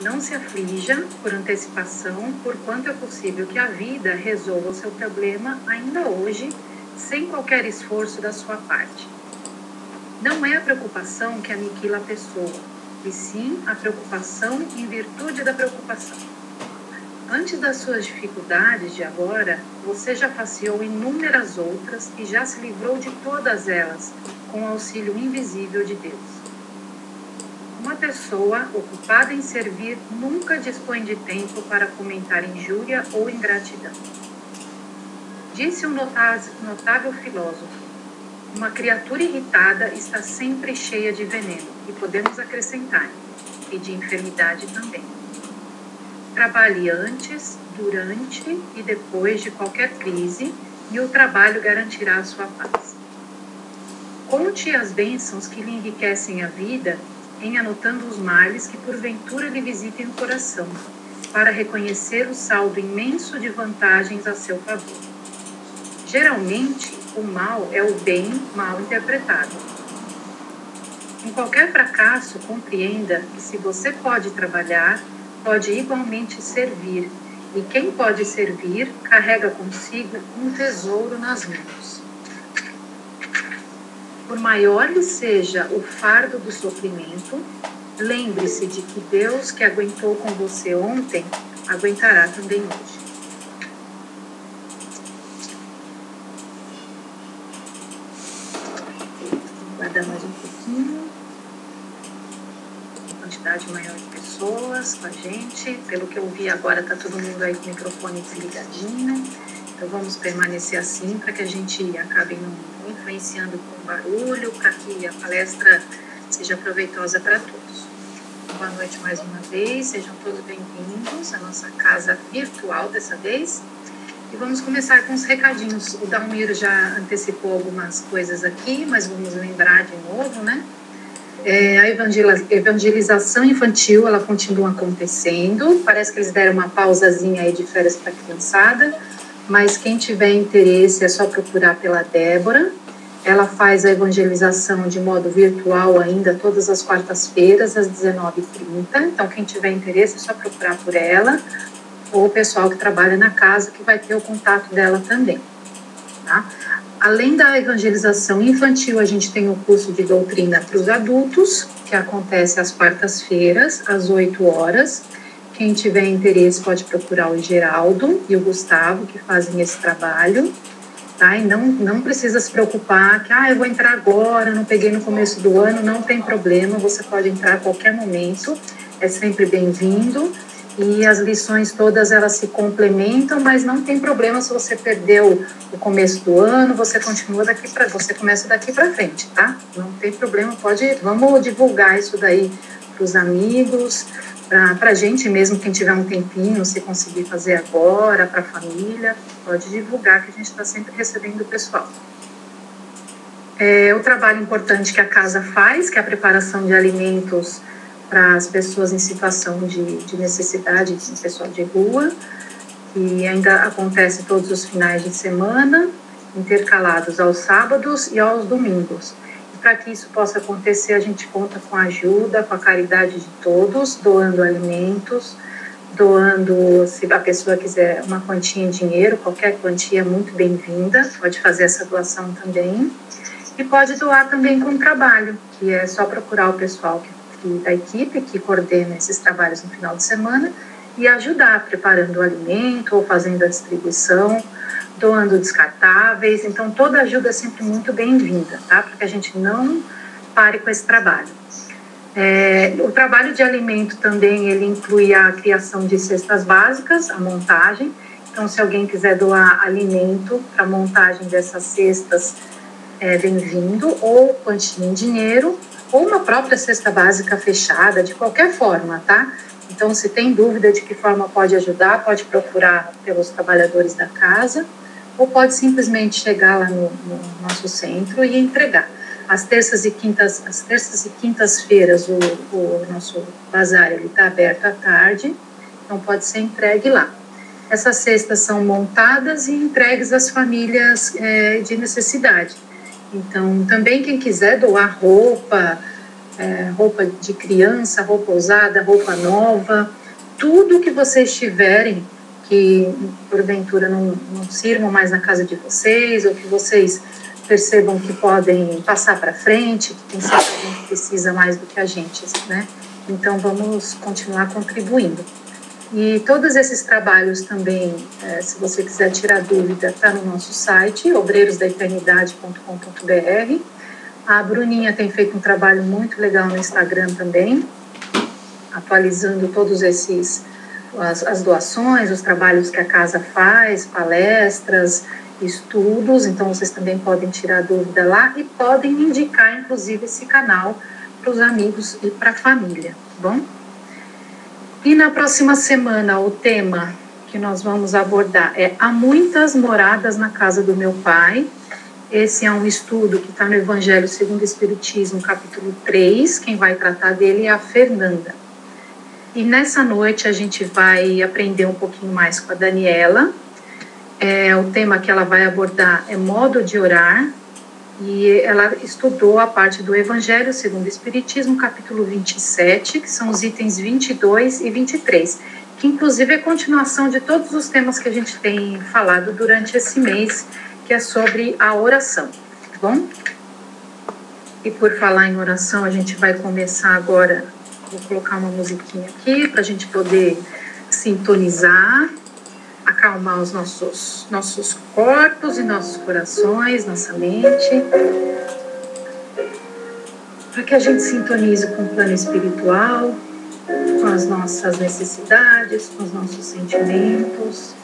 Não se aflija por antecipação, por quanto é possível que a vida resolva o seu problema ainda hoje, sem qualquer esforço da sua parte. Não é a preocupação que aniquila a pessoa, e sim a preocupação em virtude da preocupação. Antes das suas dificuldades de agora, você já passeou inúmeras outras e já se livrou de todas elas, com o auxílio invisível de Deus. Uma pessoa ocupada em servir nunca dispõe de tempo para comentar injúria ou ingratidão. Disse um notável filósofo: uma criatura irritada está sempre cheia de veneno, e podemos acrescentar, e de enfermidade também. Trabalhe antes, durante e depois de qualquer crise, e o trabalho garantirá a sua paz. Conte as bênçãos que lhe enriquecem a vida, em anotando os males que porventura lhe visitem o coração, para reconhecer o saldo imenso de vantagens a seu favor. Geralmente, o mal é o bem mal interpretado. Em qualquer fracasso, compreenda que se você pode trabalhar, pode igualmente servir, e quem pode servir carrega consigo um tesouro nas mãos. Por maior lhe seja o fardo do sofrimento, lembre-se de que Deus, que aguentou com você ontem, aguentará também hoje. Vou guardar mais um pouquinho. Uma quantidade maior de pessoas com a gente. Pelo que eu vi agora, está todo mundo aí com o microfone desligadinho. Então vamos permanecer assim para que a gente acabe não influenciando com barulho, para que a palestra seja proveitosa para todos. Boa noite mais uma vez, sejam todos bem-vindos à nossa casa virtual dessa vez. E vamos começar com os recadinhos. O Dalmiro já antecipou algumas coisas aqui, mas vamos lembrar de novo, né? A evangelização infantil, ela continua acontecendo. Parece que eles deram uma pausazinha aí de férias para a criançada, mas quem tiver interesse é só procurar pela Débora. Ela faz a evangelização de modo virtual ainda todas as quartas-feiras, às 19h30. Então, quem tiver interesse é só procurar por ela, ou o pessoal que trabalha na casa, que vai ter o contato dela também. Tá? Além da evangelização infantil, a gente tem o curso de doutrina para os adultos, que acontece às quartas-feiras, às 8h. Quem tiver interesse pode procurar o Geraldo e o Gustavo, que fazem esse trabalho. Tá? E não precisa se preocupar que eu vou entrar agora, não peguei no começo do ano, não tem problema, você pode entrar a qualquer momento, é sempre bem-vindo. E as lições todas, elas se complementam, mas não tem problema se você perdeu o começo do ano, você começa daqui para frente, tá? Não tem problema, vamos divulgar isso daí para os amigos, para a gente mesmo, quem tiver um tempinho, se conseguir fazer agora, para a família, pode divulgar, que a gente está sempre recebendo o pessoal. O trabalho importante que a casa faz, que é a preparação de alimentos para as pessoas em situação de necessidade, pessoal de rua, e ainda acontece todos os finais de semana, intercalados aos sábados e aos domingos. Para que isso possa acontecer, a gente conta com a ajuda, com a caridade de todos, doando alimentos, doando, se a pessoa quiser uma quantia em dinheiro, qualquer quantia é muito bem-vinda, pode fazer essa doação também. E pode doar também com trabalho, que é só procurar o pessoal da equipe que coordena esses trabalhos no final de semana e ajudar preparando o alimento ou fazendo a distribuição, doando descartáveis. Então, toda ajuda é sempre muito bem-vinda, tá? Para que a gente não pare com esse trabalho. O trabalho de alimento também, ele inclui a criação de cestas básicas, a montagem. Então, se alguém quiser doar alimento para a montagem dessas cestas, é bem-vindo, ou quantia em dinheiro, ou uma própria cesta básica fechada, de qualquer forma, tá? Então, se tem dúvida de que forma pode ajudar, pode procurar pelos trabalhadores da casa, ou pode simplesmente chegar lá no nosso centro e entregar. Às terças e quintas-feiras, o nosso bazar está aberto à tarde, então pode ser entregue lá. Essas cestas são montadas e entregues às famílias de necessidade. Então, também quem quiser doar roupa, roupa de criança, roupa usada, roupa nova, tudo que vocês tiverem que porventura não sirvam mais na casa de vocês, ou que vocês percebam que podem passar para frente, que tem sempre alguém que precisa mais do que a gente, né? Então vamos continuar contribuindo. E todos esses trabalhos também, se você quiser tirar dúvida, está no nosso site, obreirosdaeternidade.com.br. A Bruninha tem feito um trabalho muito legal no Instagram também, atualizando todos esses as doações, os trabalhos que a casa faz, palestras, estudos. Então vocês também podem tirar dúvida lá e podem indicar inclusive esse canal para os amigos e para a família, tá bom? E na próxima semana o tema que nós vamos abordar é Há muitas moradas na casa do meu pai. Esse é um estudo que está no Evangelho segundo o Espiritismo, capítulo 3, quem vai tratar dele é a Fernanda. E nessa noite a gente vai aprender um pouquinho mais com a Daniela. O tema que ela vai abordar é modo de orar, e ela estudou a parte do Evangelho segundo o Espiritismo, capítulo 27, que são os itens 22 e 23, que inclusive é continuação de todos os temas que a gente tem falado durante esse mês, que é sobre a oração, tá bom? E por falar em oração, a gente vai começar agora. Vou colocar uma musiquinha aqui para a gente poder sintonizar, acalmar os nossos corpos e nossos corações, nossa mente, para que a gente sintonize com o plano espiritual, com as nossas necessidades, com os nossos sentimentos,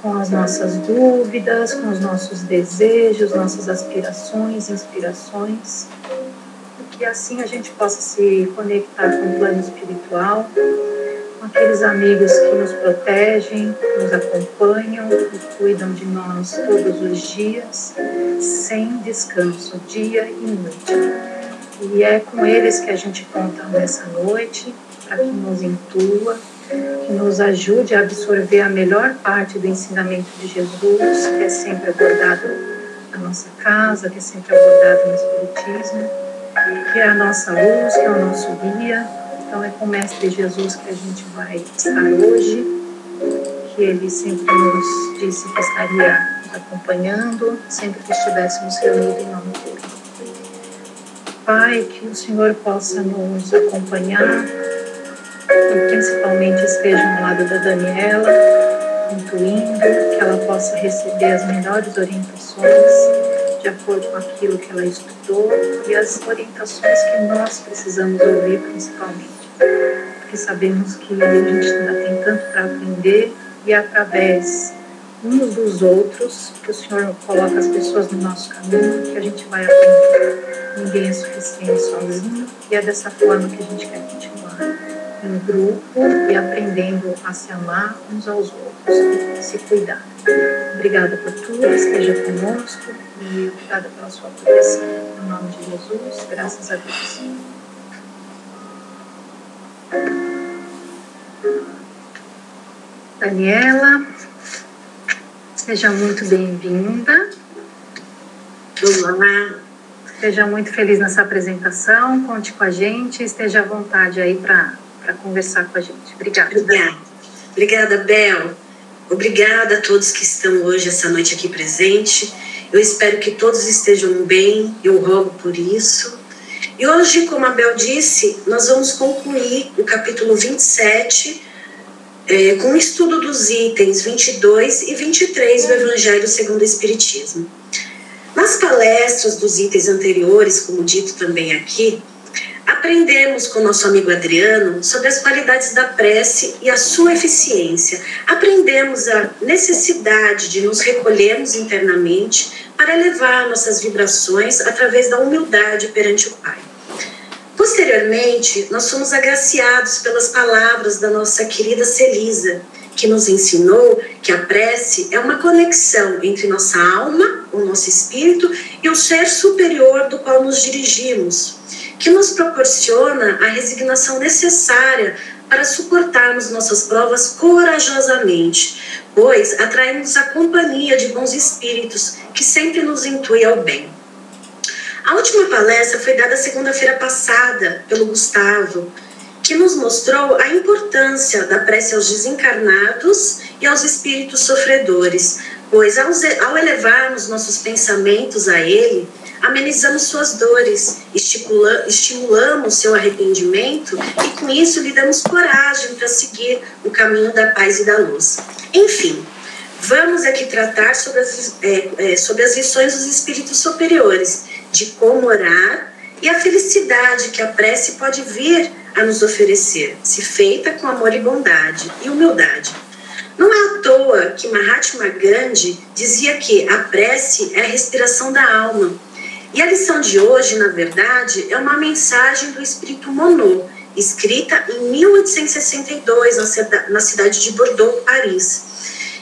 com as nossas dúvidas, com os nossos desejos, nossas aspirações, inspirações. Que assim a gente possa se conectar com o plano espiritual, com aqueles amigos que nos protegem, que nos acompanham e cuidam de nós todos os dias, sem descanso, dia e noite. E é com eles que a gente conta nessa noite, para que nos intua, que nos ajude a absorver a melhor parte do ensinamento de Jesus, que é sempre abordado na nossa casa, que é sempre abordado no Espiritismo, que é a nossa luz, que é o nosso guia. Então é com o Mestre Jesus que a gente vai estar hoje, que ele sempre nos disse que estaria nos acompanhando, sempre que estivéssemos reunidos em nome dele. Pai, que o Senhor possa nos acompanhar, e principalmente esteja no lado da Daniela, intuindo, que ela possa receber as melhores orientações, de acordo com aquilo que ela estudou e as orientações que nós precisamos ouvir principalmente, porque sabemos que a gente ainda tem tanto para aprender e através uns dos outros que o Senhor coloca as pessoas no nosso caminho que a gente vai aprender. Ninguém é suficiente sozinho e é dessa forma que a gente quer continuar em grupo e aprendendo a se amar uns aos outros, se cuidar. Obrigada por tudo, esteja conosco e obrigada pela sua proteção. Em nome de Jesus, graças a Deus. Daniela, seja muito bem-vinda. Olá. Seja muito feliz nessa apresentação, conte com a gente, esteja à vontade aí para conversar com a gente. Obrigada. Obrigada, Bel. Obrigada a todos que estão hoje, essa noite aqui presente. Eu espero que todos estejam bem, eu rogo por isso. E hoje, como a Bel disse, nós vamos concluir o capítulo 27 com o estudo dos itens 22 e 23 do Evangelho segundo o Espiritismo. Nas palestras dos itens anteriores, como dito também aqui, aprendemos com o nosso amigo Adriano sobre as qualidades da prece e a sua eficiência. Aprendemos a necessidade de nos recolhermos internamente para elevar nossas vibrações através da humildade perante o Pai. Posteriormente, nós fomos agraciados pelas palavras da nossa querida Celisa, que nos ensinou que a prece é uma conexão entre nossa alma, o nosso espírito e o ser superior do qual nos dirigimos, que nos proporciona a resignação necessária para suportarmos nossas provas corajosamente, pois atraímos a companhia de bons espíritos que sempre nos intuem ao bem. A última palestra foi dada segunda-feira passada pelo Gustavo, que nos mostrou a importância da prece aos desencarnados e aos espíritos sofredores, pois ao elevarmos nossos pensamentos a ele, amenizamos suas dores, estimulamos seu arrependimento e com isso lhe damos coragem para seguir o caminho da paz e da luz. Enfim, vamos aqui tratar sobre as lições dos espíritos superiores, de como orar e a felicidade que a prece pode vir a nos oferecer, se feita com amor e bondade e humildade. Não é à toa que Mahatma Gandhi dizia que a prece é a respiração da alma. E a lição de hoje, na verdade, é uma mensagem do Espírito Monod, escrita em 1862 na cidade de Bordeaux, Paris,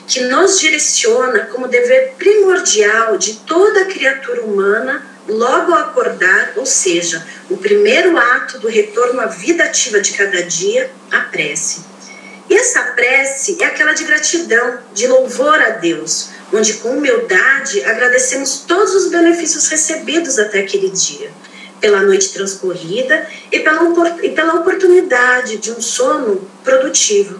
que nos direciona como dever primordial de toda criatura humana logo ao acordar, ou seja, o primeiro ato do retorno à vida ativa de cada dia, a prece. E essa prece é aquela de gratidão, de louvor a Deus, onde com humildade agradecemos todos os benefícios recebidos até aquele dia, pela noite transcorrida e pela oportunidade de um sono produtivo,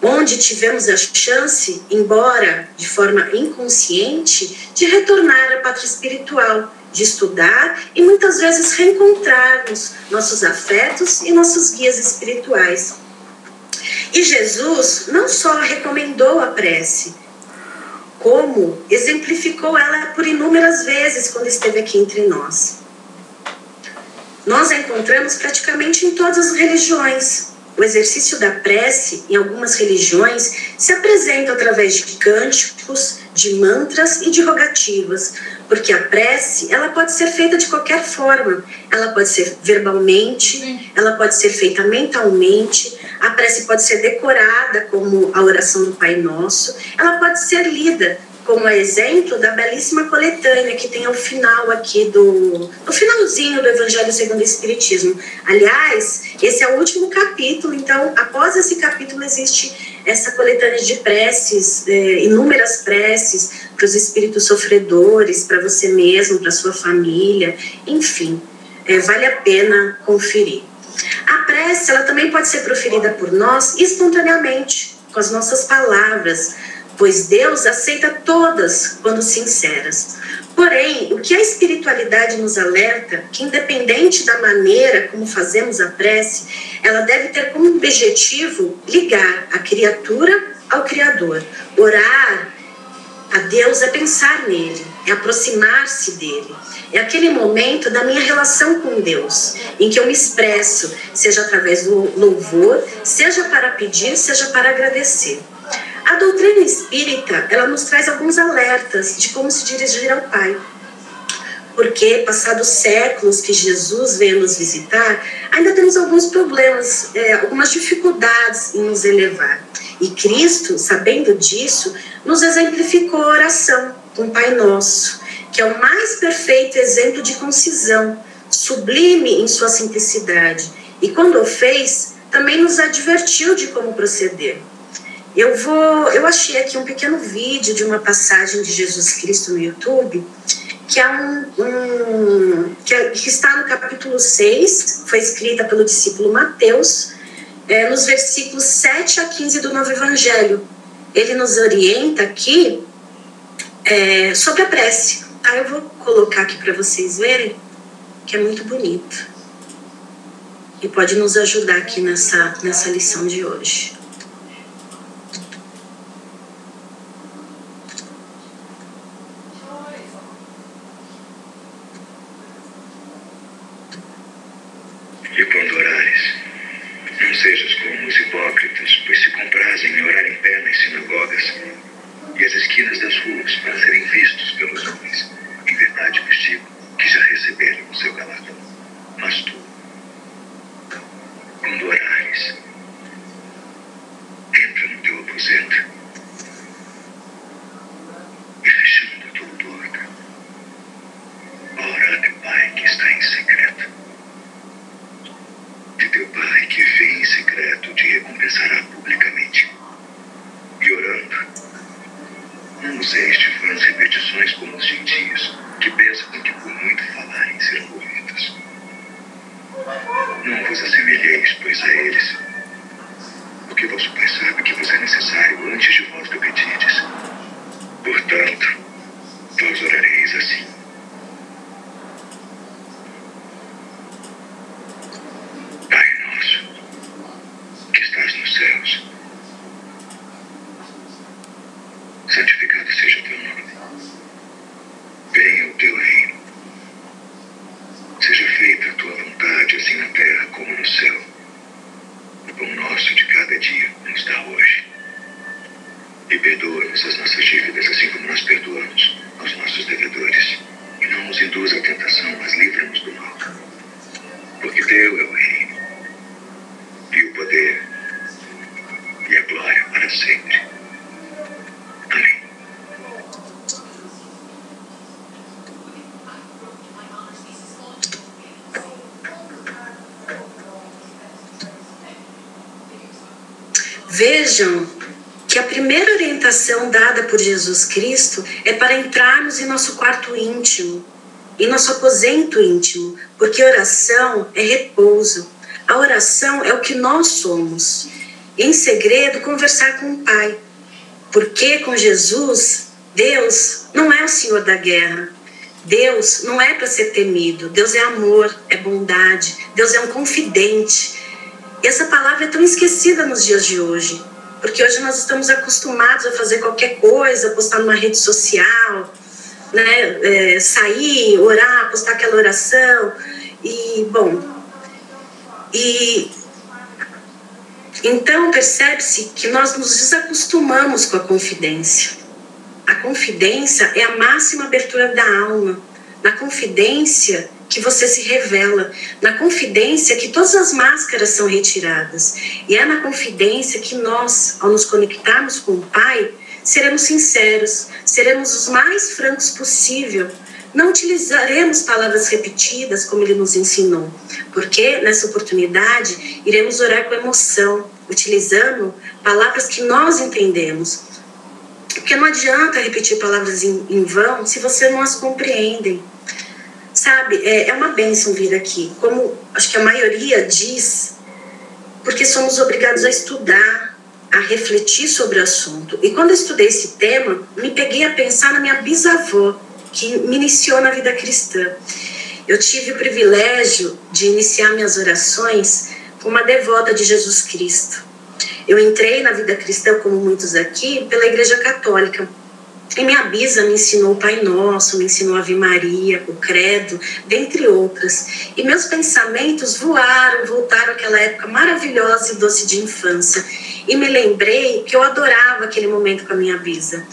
onde tivemos a chance, embora de forma inconsciente, de retornar à pátria espiritual, de estudar e muitas vezes reencontrarmos nossos afetos e nossos guias espirituais. E Jesus não só recomendou a prece, como exemplificou ela por inúmeras vezes quando esteve aqui entre nós. Nós a encontramos praticamente em todas as religiões. O exercício da prece, em algumas religiões, se apresenta através de cânticos, de mantras e de rogativas, porque a prece, ela pode ser feita de qualquer forma. Ela pode ser verbalmente, ela pode ser feita mentalmente, a prece pode ser decorada como a oração do Pai Nosso, ela pode ser lida como exemplo da belíssima coletânea que tem ao final aqui no finalzinho do Evangelho segundo o Espiritismo. Aliás, esse é o último capítulo, então após esse capítulo existe essa coletânea de preces, inúmeras preces para os espíritos sofredores, para você mesmo, para sua família, enfim, vale a pena conferir. A prece, ela também pode ser proferida por nós espontaneamente, com as nossas palavras, pois Deus aceita todas quando sinceras. Porém, o que a espiritualidade nos alerta, que independente da maneira como fazemos a prece, ela deve ter como objetivo ligar a criatura ao Criador. Orar a Deus é pensar nele, é aproximar-se dele. É aquele momento da minha relação com Deus, em que eu me expresso, seja através do louvor, seja para pedir, seja para agradecer. A doutrina espírita, ela nos traz alguns alertas de como se dirigir ao Pai. Porque, passados séculos que Jesus veio nos visitar, ainda temos alguns problemas, algumas dificuldades em nos elevar. E Cristo, sabendo disso, nos exemplificou a oração com o Pai Nosso, que é o mais perfeito exemplo de concisão, sublime em sua simplicidade. E quando o fez, também nos advertiu de como proceder. Eu achei aqui um pequeno vídeo de uma passagem de Jesus Cristo no YouTube, que que está no capítulo 6, foi escrita pelo discípulo Mateus, nos versículos 7 a 15 do Novo Evangelho. Ele nos orienta aqui sobre a prece. Eu vou colocar aqui para vocês verem, que é muito bonito. E pode nos ajudar aqui nessa lição de hoje. E quando orares, não sejas como os hipócritas, pois se comprazem em orar em pé nas sinagogas e as esquinas das ruas para serem vistos pelos homens. Em verdade vos digo que já receberam o seu galardão. Mas tu, quando orares, entra no teu aposento e fechando a tua porta, ora a teu Pai que está em secreto. E teu Pai que vê em secreto te recompensará publicamente. E orando, não useis cada dia como está hoje. E perdoa-nos as nossas dívidas, assim como nós perdoamos aos nossos devedores. E não nos induza à tentação, mas livra-nos do mal. Porque teu é o reino, e o poder, e a glória para sempre. Amém. Vejam que a primeira orientação dada por Jesus Cristo é para entrarmos em nosso quarto íntimo, em nosso aposento íntimo, porque oração é repouso. A oração é o que nós somos. Em segredo, conversar com o Pai. Porque com Jesus, Deus não é o Senhor da guerra. Deus não é para ser temido. Deus é amor, é bondade. Deus é um confidente. E essa palavra é tão esquecida nos dias de hoje. Porque hoje nós estamos acostumados a fazer qualquer coisa, postar numa rede social, né? Sair, orar, postar aquela oração. E, bom... Então percebe-se que nós nos desacostumamos com a confidência. A confidência é a máxima abertura da alma. Na confidência que você se revela. Na confidência que todas as máscaras são retiradas. E é na confidência que nós, ao nos conectarmos com o Pai, seremos sinceros, seremos os mais francos possível. Não utilizaremos palavras repetidas como ele nos ensinou, porque nessa oportunidade iremos orar com emoção, utilizando palavras que nós entendemos. Porque não adianta repetir palavras em vão se você não as compreende. Sabe, é uma bênção vir aqui, como acho que a maioria diz, porque somos obrigados a estudar, a refletir sobre o assunto. E quando eu estudei esse tema, me peguei a pensar na minha bisavó, que me iniciou na vida cristã. Eu tive o privilégio de iniciar minhas orações com uma devota de Jesus Cristo. Eu entrei na vida cristã, como muitos aqui, pela Igreja Católica. E minha bisa me ensinou o Pai Nosso, me ensinou a Ave Maria, o Credo, dentre outras. E meus pensamentos voltaram àquela época maravilhosa e doce de infância. E me lembrei que eu adorava aquele momento com a minha bisa.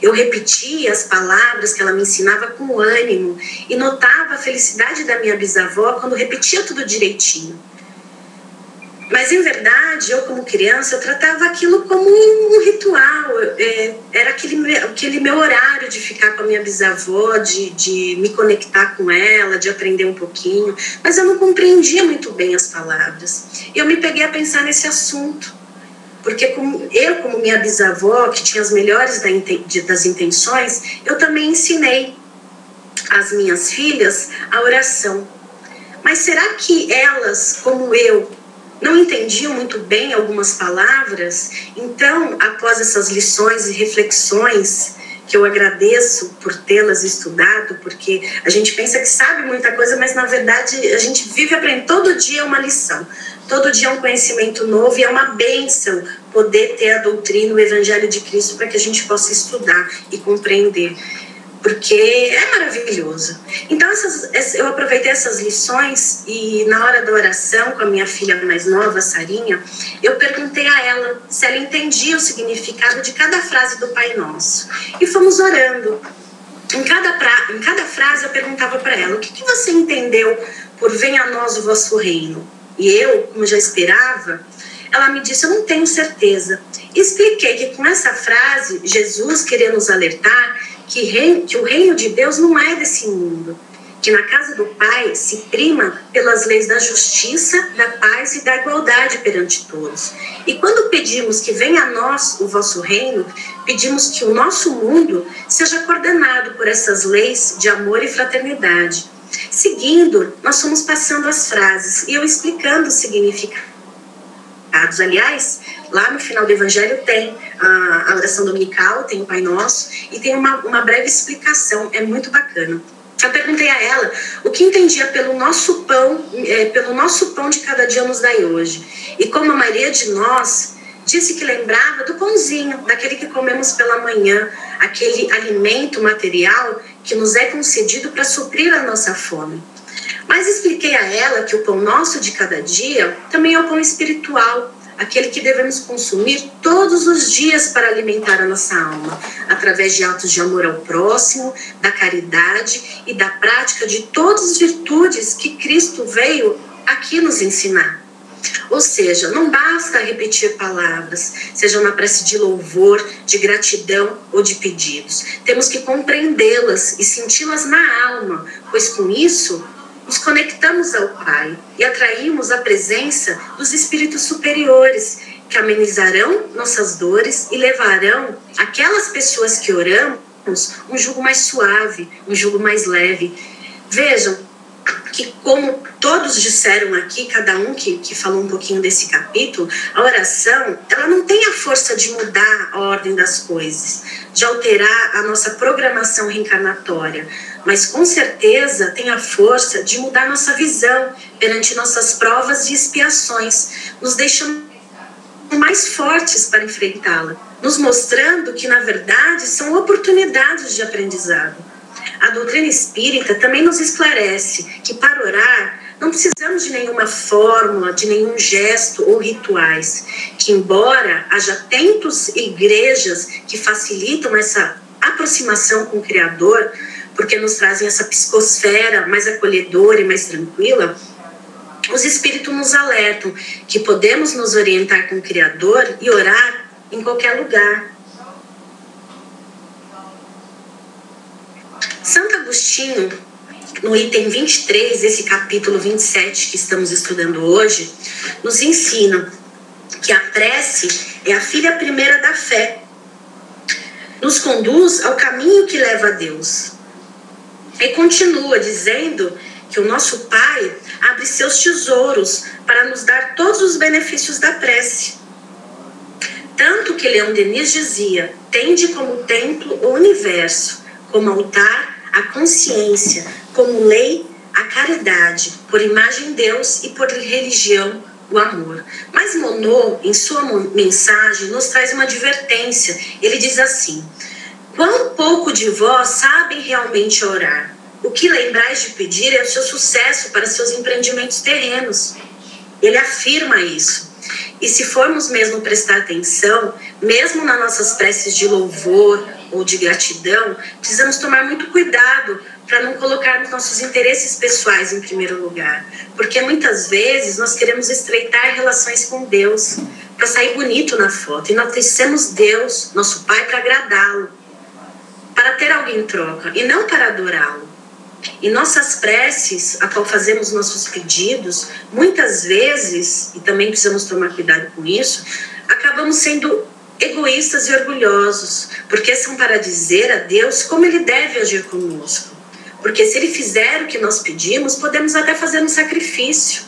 Eu repetia as palavras que ela me ensinava com ânimo e notava a felicidade da minha bisavó quando repetia tudo direitinho. Mas, em verdade, eu como criança, eu tratava aquilo como um ritual. Era aquele meu horário de ficar com a minha bisavó, de me conectar com ela, de aprender um pouquinho. Mas eu não compreendia muito bem as palavras. E eu me peguei a pensar nesse assunto. Porque como minha bisavó, que tinha as melhores das intenções, eu também ensinei às minhas filhas a oração. Mas será que elas, como eu, não entendiam muito bem algumas palavras? Então, após essas lições e reflexões, que eu agradeço por tê-las estudado, porque a gente pensa que sabe muita coisa, mas na verdade a gente vive aprendendo. Todo dia é uma lição, todo dia é um conhecimento novo, e é uma bênção poder ter a doutrina, o Evangelho de Cristo, para que a gente possa estudar e compreender, porque é maravilhoso. Então eu aproveitei essas lições e na hora da oração com a minha filha mais nova, Sarinha, eu perguntei a ela se ela entendia o significado de cada frase do Pai Nosso. E fomos orando. Em cada frase eu perguntava para ela: o que você entendeu por venha a nós o vosso reino? E eu, como já esperava, ela me disse: eu não tenho certeza. E expliquei que com essa frase Jesus queria nos alertar que o reino de Deus não é desse mundo, que na casa do Pai se prima pelas leis da justiça, da paz e da igualdade perante todos. E quando pedimos que venha a nós o vosso reino, pedimos que o nosso mundo seja coordenado por essas leis de amor e fraternidade. Seguindo, nós fomos passando as frases e eu explicando o significado. Aliás, lá no final do Evangelho tem a oração dominical, tem o Pai Nosso e tem uma breve explicação, é muito bacana. Eu perguntei a ela o que entendia pelo nosso pão de cada dia nos dai hoje. E como a maioria de nós disse que lembrava do pãozinho, daquele que comemos pela manhã, aquele alimento material que nos é concedido para suprir a nossa fome. Mas expliquei a ela que o pão nosso de cada dia também é o pão espiritual, aquele que devemos consumir todos os dias para alimentar a nossa alma, através de atos de amor ao próximo, da caridade e da prática de todas as virtudes que Cristo veio aqui nos ensinar. Ou seja, não basta repetir palavras, sejam na prece de louvor, de gratidão ou de pedidos. Temos que compreendê-las e senti-las na alma, pois com isso nos conectamos ao Pai e atraímos a presença dos espíritos superiores, que amenizarão nossas dores e levarão aquelas pessoas que oramos um jugo mais suave, um jugo mais leve. Vejam que, como todos disseram aqui, cada um que falou um pouquinho desse capítulo, a oração, ela não tem a força de mudar a ordem das coisas, de alterar a nossa programação reencarnatória, mas com certeza tem a força de mudar nossa visão perante nossas provas e expiações, nos deixando mais fortes para enfrentá-la, nos mostrando que, na verdade, são oportunidades de aprendizado. A doutrina espírita também nos esclarece que, para orar, não precisamos de nenhuma fórmula, de nenhum gesto ou rituais, que, embora haja templos e igrejas que facilitam essa aproximação com o Criador, porque nos trazem essa psicosfera mais acolhedora e mais tranquila, os espíritos nos alertam que podemos nos orientar com o Criador e orar em qualquer lugar. Santo Agostinho, no item 23 desse capítulo 27 que estamos estudando hoje, nos ensina que a prece é a filha primeira da fé. Nos conduz ao caminho que leva a Deus. E continua dizendo que o nosso Pai abre seus tesouros para nos dar todos os benefícios da prece. Tanto que Leão Denis dizia: tende como templo o universo, como altar a consciência, como lei a caridade, por imagem Deus e por religião o amor. Mas Monod, em sua mensagem, nos traz uma advertência. Ele diz assim: quão pouco de vós sabem realmente orar. O que lembrais de pedir é o seu sucesso para seus empreendimentos terrenos. Ele afirma isso. E se formos mesmo prestar atenção, mesmo nas nossas preces de louvor ou de gratidão, precisamos tomar muito cuidado para não colocarmos nossos interesses pessoais em primeiro lugar. Porque muitas vezes nós queremos estreitar relações com Deus, para sair bonito na foto. E nós tecemos Deus, nosso Pai, para agradá-lo, para ter algo em troca e não para adorá-lo. E nossas preces, a qual fazemos nossos pedidos, muitas vezes, e também precisamos tomar cuidado com isso, acabamos sendo egoístas e orgulhosos, porque são para dizer a Deus como Ele deve agir conosco. Porque se Ele fizer o que nós pedimos, podemos até fazer um sacrifício.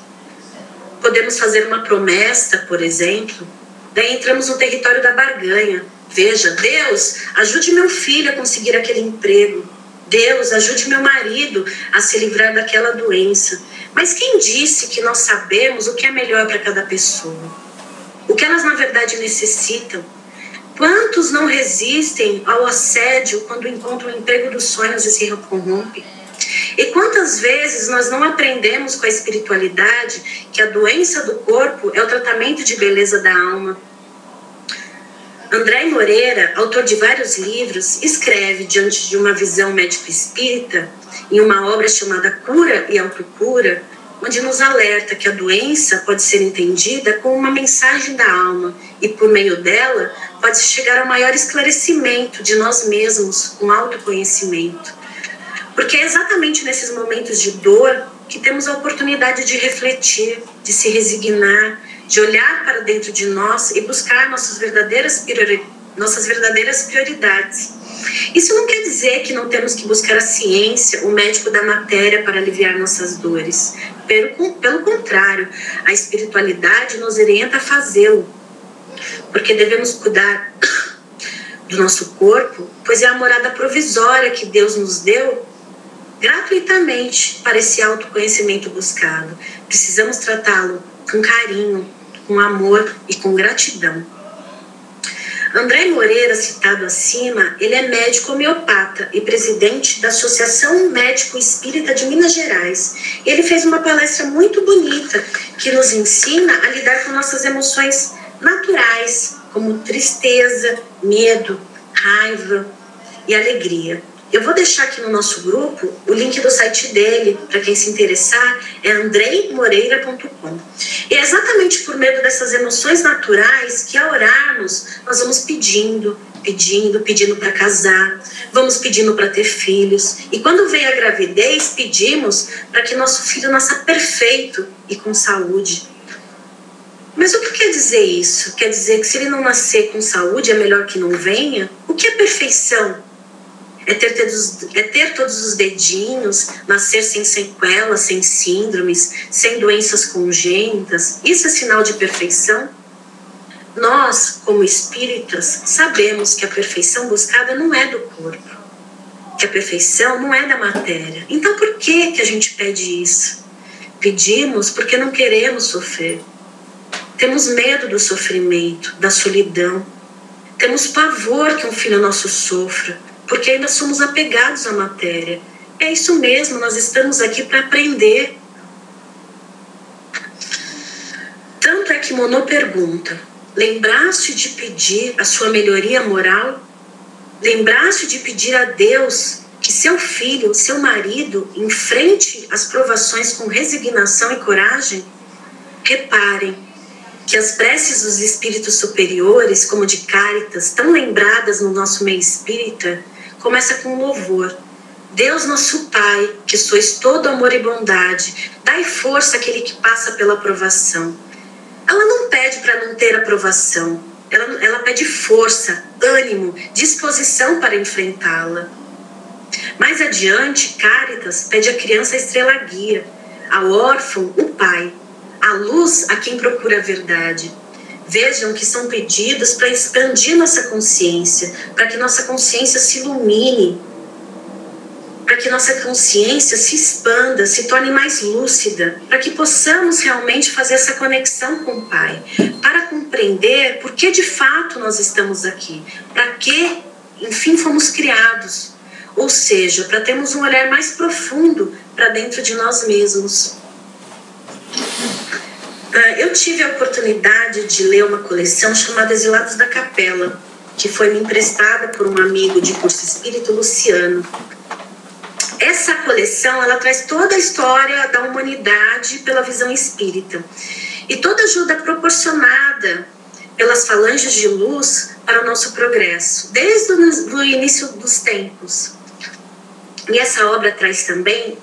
Podemos fazer uma promessa, por exemplo. Daí entramos no território da barganha. Veja, Deus, ajude meu filho a conseguir aquele emprego. Deus, ajude meu marido a se livrar daquela doença. Mas quem disse que nós sabemos o que é melhor para cada pessoa? O que elas na verdade necessitam? Quantos não resistem ao assédio quando encontram o emprego dos sonhos e se corrompem? E quantas vezes nós não aprendemos com a espiritualidade que a doença do corpo é o tratamento de beleza da alma? André Moreira, autor de vários livros, escreve diante de uma visão médico-espírita, em uma obra chamada Cura e Autocura, onde nos alerta que a doença pode ser entendida como uma mensagem da alma e, por meio dela, pode chegar ao maior esclarecimento de nós mesmos, com autoconhecimento. Porque é exatamente nesses momentos de dor que temos a oportunidade de refletir, de se resignar, de olhar para dentro de nós e buscar nossas verdadeiras prioridades. Isso não quer dizer que não temos que buscar a ciência, o médico da matéria para aliviar nossas dores. Pelo contrário, a espiritualidade nos orienta a fazê-lo, porque devemos cuidar do nosso corpo, pois é a morada provisória que Deus nos deu gratuitamente para esse autoconhecimento buscado. Precisamos tratá-lo com carinho, com amor e com gratidão. André Moreira, citado acima, ele é médico homeopata e presidente da Associação Médico Espírita de Minas Gerais. Ele fez uma palestra muito bonita que nos ensina a lidar com nossas emoções naturais, como tristeza, medo, raiva e alegria. Eu vou deixar aqui no nosso grupo o link do site dele, para quem se interessar, é andreimoreira.com. E é exatamente por meio dessas emoções naturais que, ao orarmos, nós vamos pedindo para casar, vamos pedindo para ter filhos. E quando vem a gravidez, pedimos para que nosso filho nasça perfeito e com saúde. Mas o que quer dizer isso? Quer dizer que se ele não nascer com saúde, é melhor que não venha? O que é perfeição? É ter todos os dedinhos, nascer sem sequelas, sem síndromes, sem doenças congênitas. Isso é sinal de perfeição? Nós, como espíritas, sabemos que a perfeição buscada não é do corpo, que a perfeição não é da matéria. Então por que a gente pede isso? Pedimos porque não queremos sofrer. Temos medo do sofrimento, da solidão. Temos pavor que um filho nosso sofra, porque ainda somos apegados à matéria. É isso mesmo, nós estamos aqui para aprender. Tanto é que Monod pergunta: lembraste de pedir a sua melhoria moral? Lembraste de pedir a Deus que seu filho, seu marido, enfrente as provações com resignação e coragem? Reparem que as preces dos espíritos superiores, como de Cáritas, tão lembradas no nosso meio espírita, começa com louvor. Deus nosso Pai, que sois todo amor e bondade, dai força àquele que passa pela provação. Ela não pede para não ter aprovação, ela pede força, ânimo, disposição para enfrentá-la. Mais adiante, Cáritas pede à criança a estrela guia, ao órfão o pai, a luz a quem procura a verdade. Vejam que são pedidos para expandir nossa consciência, para que nossa consciência se ilumine, para que nossa consciência se expanda, se torne mais lúcida, para que possamos realmente fazer essa conexão com o Pai, para compreender por que de fato nós estamos aqui, para que, enfim, fomos criados, ou seja, para termos um olhar mais profundo para dentro de nós mesmos. Eu tive a oportunidade de ler uma coleção chamada Exilados da Capela, que foi me emprestada por um amigo de curso espírito, Luciano. Essa coleção, ela traz toda a história da humanidade pela visão espírita e toda ajuda proporcionada pelas falanges de luz para o nosso progresso, desde o início dos tempos. E essa obra traz também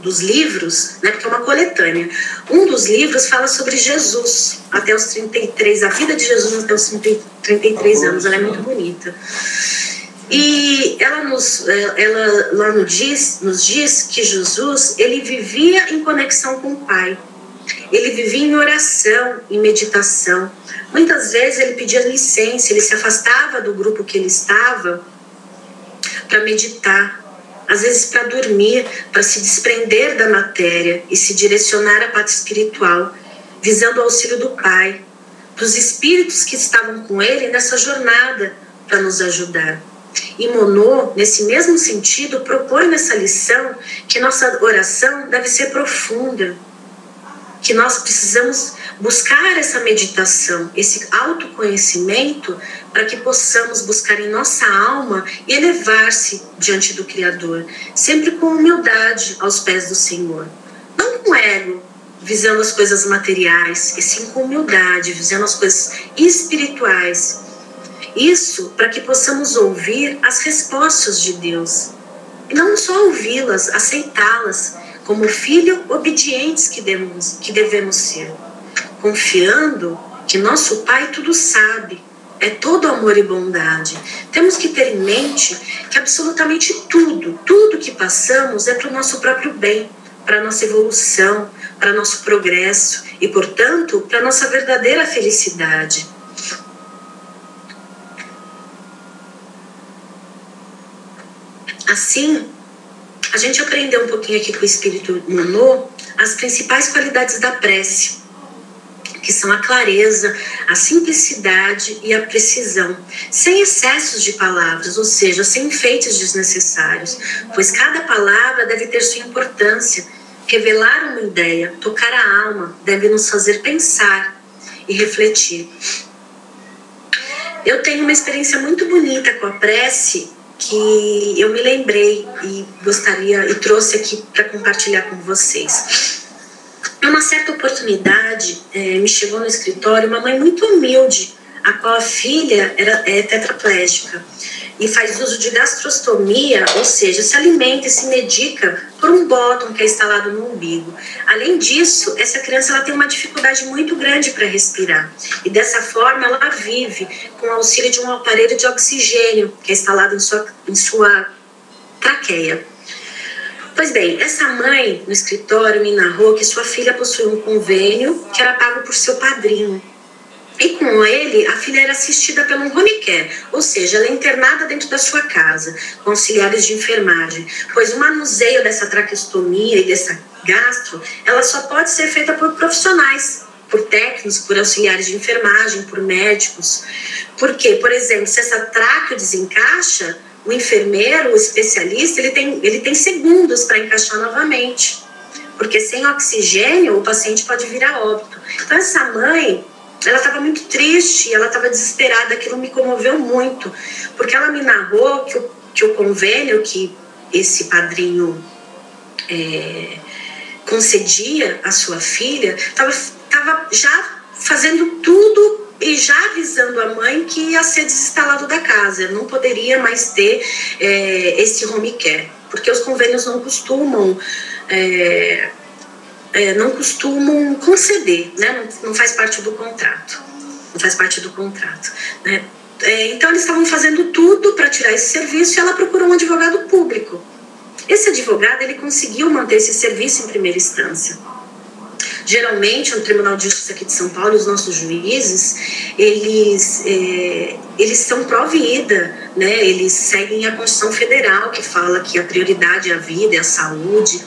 dos livros, né, porque é uma coletânea. Um dos livros fala sobre Jesus, até os 33, a vida de Jesus até os 33 anos, ela é muito bonita. E ela nos diz que Jesus, ele vivia em conexão com o Pai. Ele vivia em oração, em meditação. Muitas vezes ele pedia licença, ele se afastava do grupo que ele estava para meditar, às vezes para dormir, para se desprender da matéria e se direcionar à parte espiritual, visando o auxílio do Pai, dos espíritos que estavam com ele nessa jornada para nos ajudar. E Monod, nesse mesmo sentido, propõe nessa lição que nossa oração deve ser profunda, que nós precisamos buscar essa meditação, esse autoconhecimento, para que possamos buscar em nossa alma e elevar-se diante do Criador, sempre com humildade aos pés do Senhor. Não com ego, visando as coisas materiais, e sim com humildade, visando as coisas espirituais. Isso para que possamos ouvir as respostas de Deus. E não só ouvi-las, aceitá-las, como filho obedientes que devemos ser, confiando que nosso Pai tudo sabe, é todo amor e bondade. Temos que ter em mente que absolutamente tudo que passamos é para o nosso próprio bem, para a nossa evolução, para nosso progresso e, portanto, para a nossa verdadeira felicidade. Assim, a gente aprendeu um pouquinho aqui com o Espírito Monod as principais qualidades da prece, que são a clareza, a simplicidade e a precisão, sem excessos de palavras, ou seja, sem enfeites desnecessários, pois cada palavra deve ter sua importância, Revelar uma ideia, tocar a alma, deve nos fazer pensar e refletir. Eu tenho uma experiência muito bonita com a prece que eu me lembrei e gostaria e trouxe aqui para compartilhar com vocês. Em uma certa oportunidade, me chegou no escritório uma mãe muito humilde, a qual a filha é tetraplégica e faz uso de gastrostomia, ou seja, se alimenta e se medica por um bottom que é instalado no umbigo. Além disso, essa criança ela tem uma dificuldade muito grande para respirar e dessa forma ela vive com o auxílio de um aparelho de oxigênio que é instalado em sua traqueia. Pois bem, essa mãe no escritório me narrou que sua filha possui um convênio que era pago por seu padrinho. E com ele, a filha era assistida pelo home care, ou seja, ela é internada dentro da sua casa, com auxiliares de enfermagem, pois o manuseio dessa traqueostomia e dessa gastro, ela só pode ser feita por profissionais, por técnicos, por auxiliares de enfermagem, por médicos. Porque, por exemplo, se essa tráqueo desencaixa, o enfermeiro, o especialista, ele tem segundos para encaixar novamente, porque sem oxigênio o paciente pode vir a óbito. Então essa mãe, ela estava muito triste, ela estava desesperada, aquilo me comoveu muito, porque ela me narrou que o convênio que esse padrinho concedia à sua filha estava já fazendo tudo e já avisando a mãe que ia ser desinstalado da casa, não poderia mais ter esse home care, porque os convênios não costumam conceder, né? Não faz parte do contrato. Não faz parte do contrato, né? Então eles estavam fazendo tudo para tirar esse serviço e ela procurou um advogado público. Esse advogado ele conseguiu manter esse serviço em primeira instância. Geralmente, no Tribunal de Justiça aqui de São Paulo, os nossos juízes, eles são pró-vida, né? Eles seguem a Constituição Federal, que fala que a prioridade é a vida, é a saúde.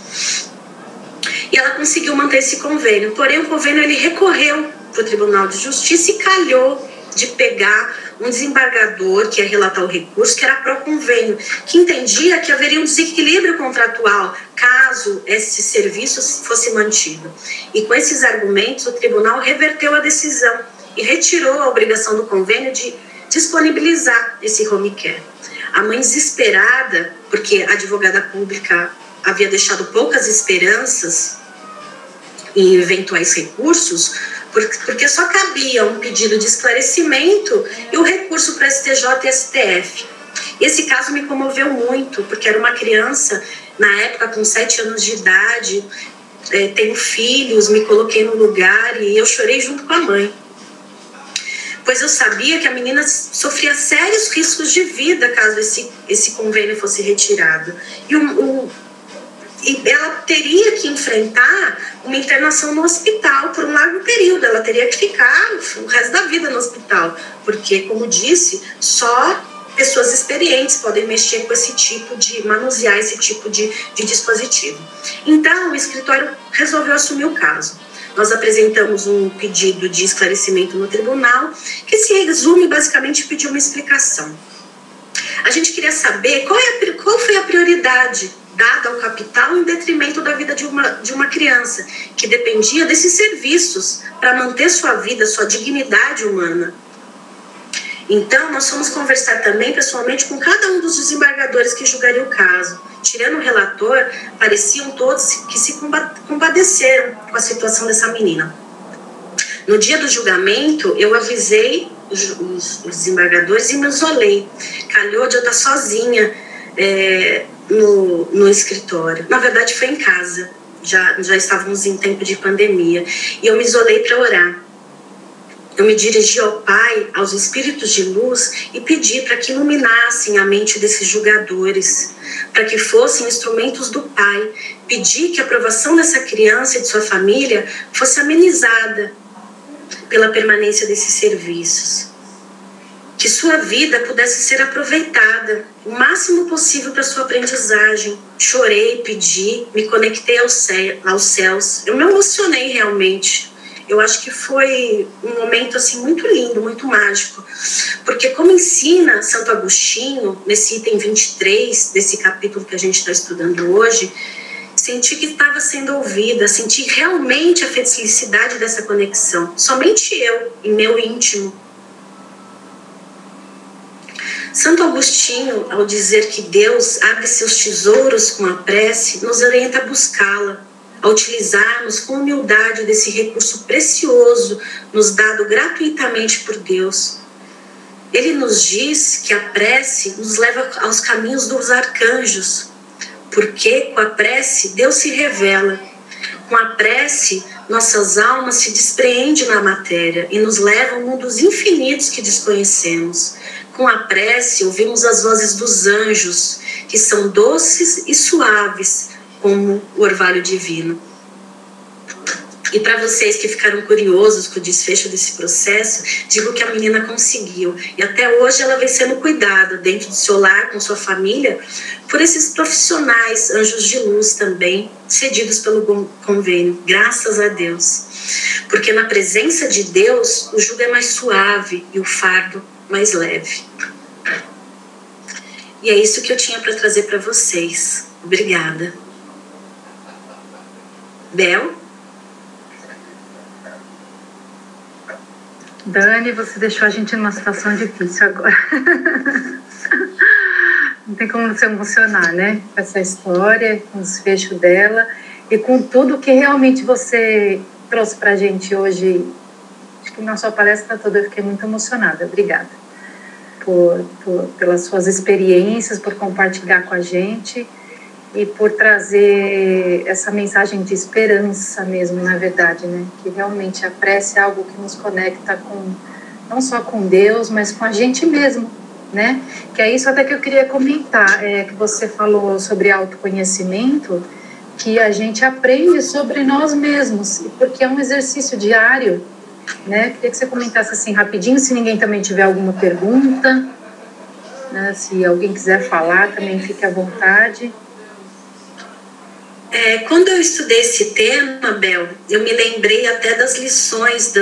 E ela conseguiu manter esse convênio. Porém, o convênio ele recorreu para o Tribunal de Justiça e calhou de pegar um desembargador que ia relatar o recurso, que era pró-convênio, que entendia que haveria um desequilíbrio contratual caso esse serviço fosse mantido. E com esses argumentos, o tribunal reverteu a decisão e retirou a obrigação do convênio de disponibilizar esse home care. A mãe desesperada, porque a advogada pública havia deixado poucas esperanças em eventuais recursos, porque só cabia um pedido de esclarecimento e o recurso para STJ e STF. Esse caso me comoveu muito, porque era uma criança, na época com 7 anos de idade, tenho filhos, me coloquei no lugar e eu chorei junto com a mãe. Pois eu sabia que a menina sofria sérios riscos de vida caso esse convênio fosse retirado. E ela teria que enfrentar uma internação no hospital por um largo período. Ela teria que ficar o resto da vida no hospital, porque, como disse, só pessoas experientes podem mexer com esse tipo de, manusear esse tipo de dispositivo. Então, o escritório resolveu assumir o caso. Nós apresentamos um pedido de esclarecimento no tribunal, que se resume basicamente em pedir uma explicação. A gente queria saber qual foi a prioridade dada ao capital em detrimento da vida de uma criança, que dependia desses serviços para manter sua vida, sua dignidade humana. Então, nós fomos conversar também pessoalmente com cada um dos desembargadores que julgariam o caso. Tirando o relator, pareciam todos que se compadeceram com a situação dessa menina. No dia do julgamento, eu avisei os desembargadores e me isolei. Calhou de eu estar sozinha no escritório. Na verdade, foi em casa. Já estávamos em tempo de pandemia. E eu me isolei para orar. Eu me dirigi ao Pai, aos espíritos de luz, e pedi para que iluminassem a mente desses julgadores, para que fossem instrumentos do Pai. Pedi que a aprovação dessa criança e de sua família fosse amenizada pela permanência desses serviços. Que sua vida pudesse ser aproveitada o máximo possível para sua aprendizagem. Chorei, pedi, me conectei aos céus. Eu me emocionei realmente. Eu acho que foi um momento assim, muito lindo, muito mágico. Porque como ensina Santo Agostinho, nesse item 23, desse capítulo que a gente está estudando hoje, senti que estava sendo ouvida, senti realmente a felicidade dessa conexão. Somente eu, em meu íntimo. Santo Agostinho, ao dizer que Deus abre seus tesouros com a prece, nos orienta a buscá-la, a utilizarmos com humildade desse recurso precioso nos dado gratuitamente por Deus. Ele nos diz que a prece nos leva aos caminhos dos arcanjos, porque com a prece Deus se revela. Com a prece, nossas almas se despreendem na matéria e nos levam a mundos infinitos que desconhecemos. Com a prece, ouvimos as vozes dos anjos, que são doces e suaves, como o orvalho divino. E para vocês que ficaram curiosos com o desfecho desse processo, digo que a menina conseguiu. E até hoje ela vem sendo cuidada dentro do seu lar, com sua família, por esses profissionais, anjos de luz também, cedidos pelo convênio. Graças a Deus. Porque na presença de Deus, o jugo é mais suave e o fardo mais leve. E é isso que eu tinha para trazer para vocês. Obrigada. Bel? Dani, você deixou a gente numa situação difícil agora. Não tem como não se emocionar, né? Com essa história, com o desfecho dela e com tudo que realmente você trouxe pra gente hoje. Acho que na sua palestra toda eu fiquei muito emocionada. Obrigada pelas suas experiências, por compartilhar com a gente e por trazer essa mensagem de esperança mesmo, na verdade, né? Que realmente a prece é algo que nos conecta não só com Deus, mas com a gente mesmo, né? Que é isso até que eu queria comentar, que você falou sobre autoconhecimento, que a gente aprende sobre nós mesmos, porque é um exercício diário, né? Queria que você comentasse assim rapidinho, se ninguém também tiver alguma pergunta, né? Se alguém quiser falar, também fique à vontade. Quando eu estudei esse tema, Bel, eu me lembrei até das lições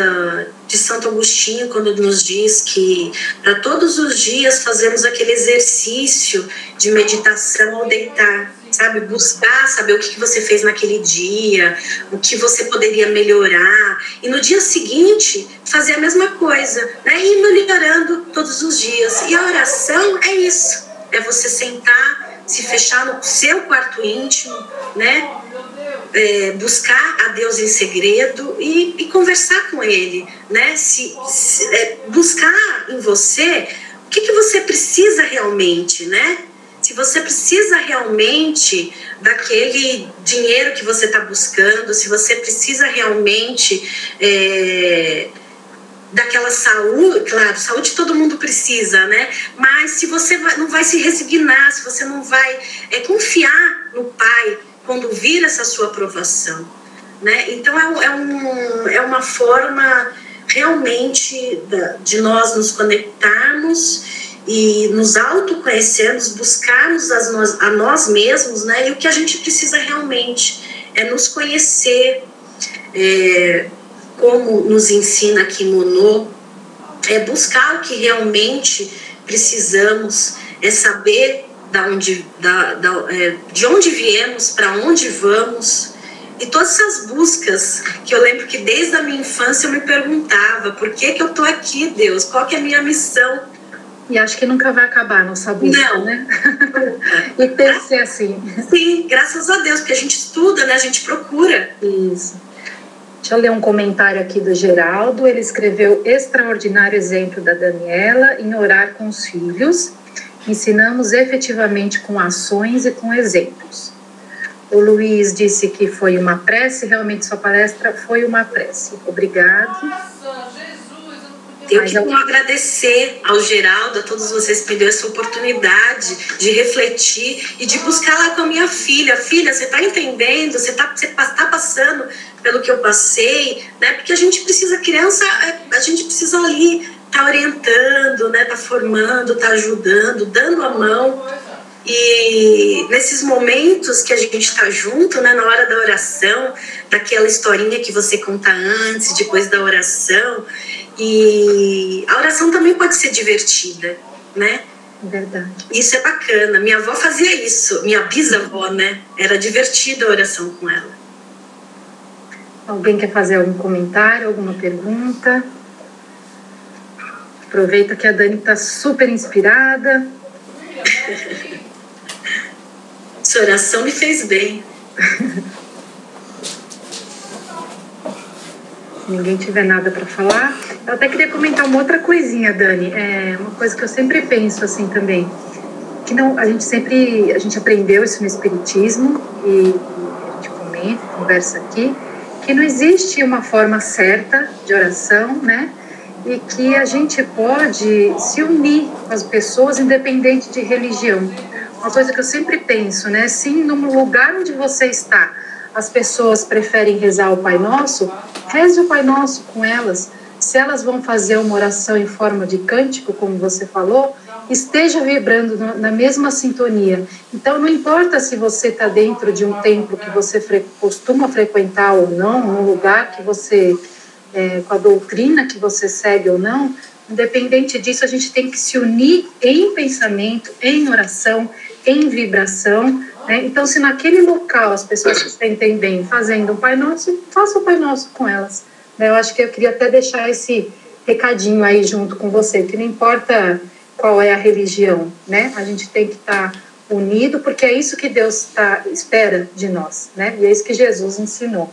de Santo Agostinho, quando nos diz que para todos os dias fazemos aquele exercício de meditação ao deitar, sabe? Buscar saber o que você fez naquele dia, o que você poderia melhorar, e no dia seguinte fazer a mesma coisa, né? E ir melhorando todos os dias. E a oração é isso, é você sentar, se fechar no seu quarto íntimo, né? Buscar a Deus em segredo e conversar com Ele, né? Buscar em você o que você precisa realmente, né? Se você precisa realmente daquele dinheiro que você está buscando, se você precisa realmente daquela saúde, claro, saúde todo mundo precisa, né? Mas se você não vai se resignar, se você não vai confiar no Pai quando vir essa sua aprovação, né? Então é uma forma realmente de nós nos conectarmos e nos autoconhecermos, buscarmos a nós mesmos, né? E o que a gente precisa realmente é nos conhecer, como nos ensina aqui Monod, é buscar o que realmente precisamos, é saber de onde viemos, para onde vamos. E todas essas buscas, que eu lembro que desde a minha infância eu me perguntava, por que eu estou aqui, Deus? Qual que é a minha missão? E acho que nunca vai acabar a nossa busca, não, né? E tem que ser assim. Sim, graças a Deus, porque a gente estuda, né? A gente procura. Isso. Deixa eu ler um comentário aqui do Geraldo. Ele escreveu: extraordinário exemplo da Daniela em orar com os filhos. Ensinamos efetivamente com ações e com exemplos. O Luiz disse que foi uma prece, realmente sua palestra foi uma prece. Obrigado. Eu quero agradecer ao Geraldo, a todos vocês que me deu essa oportunidade de refletir e de buscar lá com a minha filha. Filha, você está entendendo? Você tá passando pelo que eu passei, né? Porque a gente precisa, criança, a gente precisa ali tá orientando, né? Tá formando, tá ajudando, dando a mão. E nesses momentos que a gente está junto, né, na hora da oração, daquela historinha que você conta antes, depois da oração, e a oração também pode ser divertida, né? Verdade. Isso é bacana. Minha avó fazia isso. Minha bisavó, né? Era divertida a oração com ela. Alguém quer fazer algum comentário, alguma pergunta? Aproveita que a Dani está super inspirada. Essa oração me fez bem. Se ninguém tiver nada para falar, eu até queria comentar uma outra coisinha, Dani. É uma coisa que eu sempre penso assim também, que não, a gente aprendeu isso no Espiritismo e a gente comenta, conversa aqui, que não existe uma forma certa de oração, né? E que a gente pode se unir com as pessoas independente de religião. Uma coisa que eu sempre penso, né? Se no lugar onde você está, as pessoas preferem rezar o Pai Nosso, reze o Pai Nosso com elas. Se elas vão fazer uma oração em forma de cântico, como você falou, esteja vibrando na mesma sintonia. Então, não importa se você está dentro de um templo que você costuma frequentar ou não, num lugar que você, com a doutrina que você segue ou não, independente disso, a gente tem que se unir em pensamento, em oração, em vibração, né? Então, se naquele local as pessoas se sentem bem fazendo o Pai Nosso, faça o Pai Nosso com elas. Eu acho que eu queria até deixar esse recadinho aí junto com você, que não importa qual é a religião, né? A gente tem que estar unido, porque é isso que Deus espera de nós, né? E é isso que Jesus ensinou.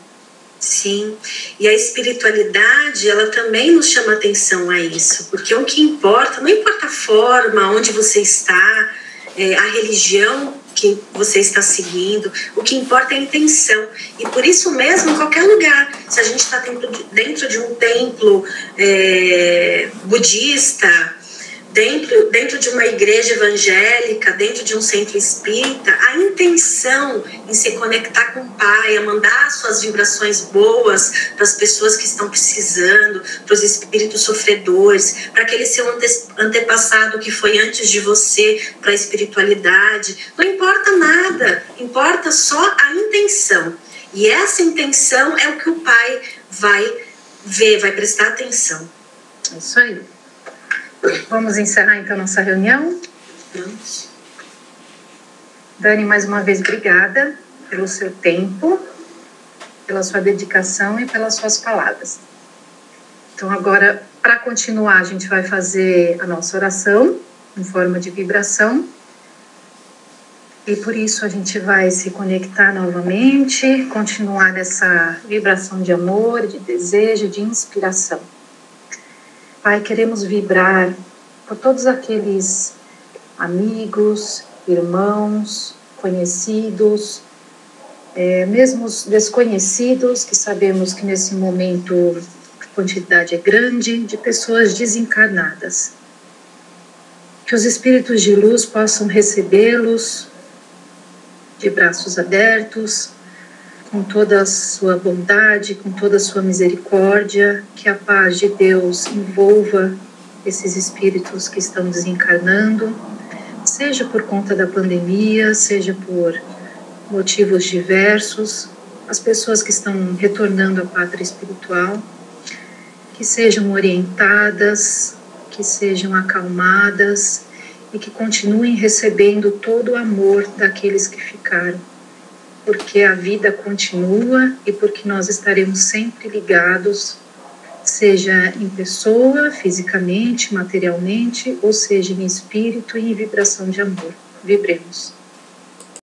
Sim, e a espiritualidade, ela também nos chama atenção a isso, porque o que importa, não importa a forma, onde você está, a religião que você está seguindo, o que importa é a intenção. E por isso mesmo, em qualquer lugar, se a gente está dentro de um templo budista, dentro de uma igreja evangélica, dentro de um centro espírita, a intenção em se conectar com o Pai, a mandar suas vibrações boas para as pessoas que estão precisando, para os espíritos sofredores, para aquele seu antepassado que foi antes de você, para a espiritualidade. Não importa nada, importa só a intenção. E essa intenção é o que o Pai vai ver, vai prestar atenção. É isso aí. Vamos encerrar então nossa reunião? Vamos. Dani, mais uma vez, obrigada pelo seu tempo, pela sua dedicação e pelas suas palavras. Então agora, para continuar, a gente vai fazer a nossa oração em forma de vibração. E por isso a gente vai se conectar novamente, continuar nessa vibração de amor, de desejo, de inspiração. Pai, queremos vibrar por todos aqueles amigos, irmãos, conhecidos, mesmo os desconhecidos, que sabemos que nesse momento a quantidade é grande, de pessoas desencarnadas. Que os espíritos de luz possam recebê-los de braços abertos, com toda a sua bondade, com toda a sua misericórdia, que a paz de Deus envolva esses espíritos que estão desencarnando, seja por conta da pandemia, seja por motivos diversos, as pessoas que estão retornando à pátria espiritual, que sejam orientadas, que sejam acalmadas e que continuem recebendo todo o amor daqueles que ficaram. Porque a vida continua e porque nós estaremos sempre ligados, seja em pessoa, fisicamente, materialmente, ou seja em espírito e em vibração de amor. Vibremos.